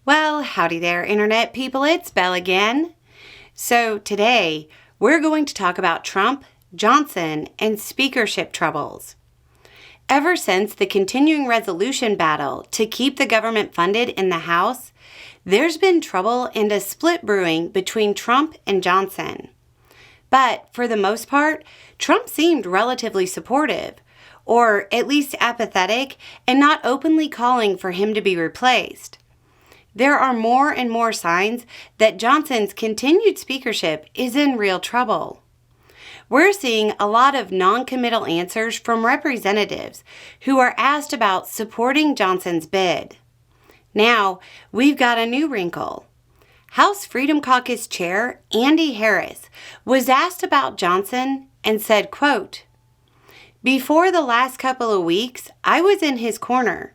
Well, howdy there, Internet people. It's Belle again. So today, we're going to talk about Trump, Johnson, and speakership troubles. Ever since the continuing resolution battle to keep the government funded in the House, there's been trouble and a split brewing between Trump and Johnson. But for the most part, Trump seemed relatively supportive, or at least apathetic, and not openly calling for him to be replaced. There are more and more signs that Johnson's continued speakership is in real trouble. We're seeing a lot of non-committal answers from representatives who are asked about supporting Johnson's bid. Now, we've got a new wrinkle. House Freedom Caucus Chair Andy Harris was asked about Johnson and said, quote, "Before the last couple of weeks, I was in his corner.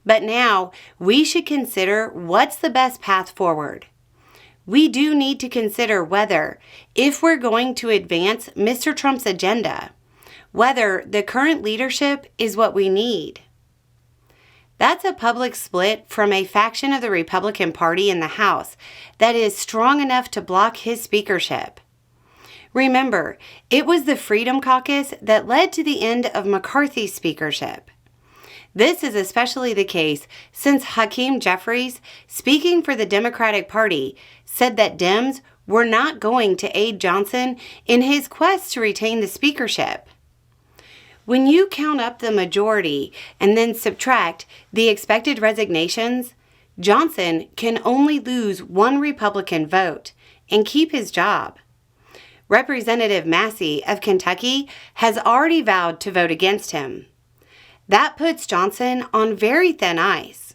But now we should consider what's the best path forward. We do need to consider whether, if we're going to advance Mr. Trump's agenda, whether the current leadership is what we need." That's a public split from a faction of the Republican Party in the House that is strong enough to block his speakership. Remember, it was the Freedom Caucus that led to the end of McCarthy's speakership. This is especially the case since Hakeem Jeffries, speaking for the Democratic Party, said that Dems were not going to aid Johnson in his quest to retain the speakership. When you count up the majority and then subtract the expected resignations, Johnson can only lose one Republican vote and keep his job. Representative Massey of Kentucky has already vowed to vote against him. That puts Johnson on very thin ice.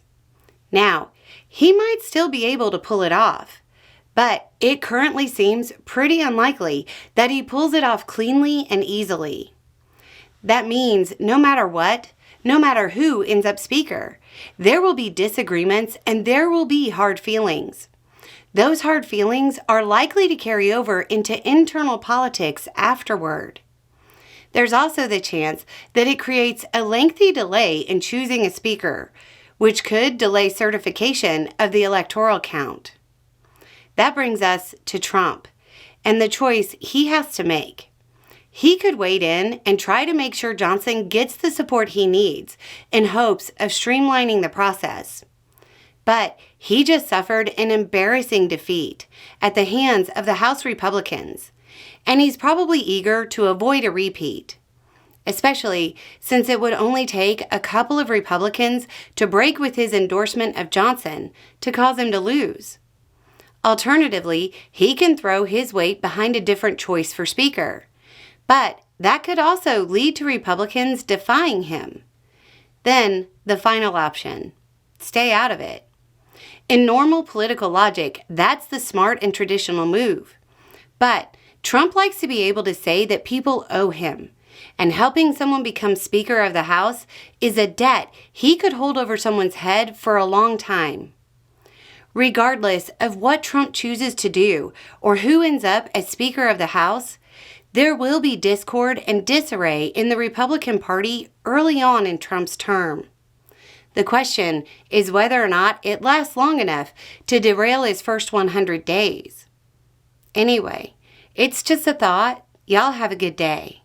Now, he might still be able to pull it off, but it currently seems pretty unlikely that he pulls it off cleanly and easily. That means no matter what, no matter who ends up speaker, there will be disagreements and there will be hard feelings. Those hard feelings are likely to carry over into internal politics afterward. There's also the chance that it creates a lengthy delay in choosing a speaker, which could delay certification of the electoral count. That brings us to Trump and the choice he has to make. He could wade in and try to make sure Johnson gets the support he needs in hopes of streamlining the process. But he just suffered an embarrassing defeat at the hands of the House Republicans, and he's probably eager to avoid a repeat, especially since it would only take a couple of Republicans to break with his endorsement of Johnson to cause him to lose. Alternatively, he can throw his weight behind a different choice for Speaker, but that could also lead to Republicans defying him. Then, the final option: stay out of it. In normal political logic, that's the smart and traditional move. But Trump likes to be able to say that people owe him, and helping someone become Speaker of the House is a debt he could hold over someone's head for a long time. Regardless of what Trump chooses to do or who ends up as Speaker of the House, there will be discord and disarray in the Republican Party early on in Trump's term. The question is whether or not it lasts long enough to derail his first 100 days. Anyway, it's just a thought. Y'all have a good day.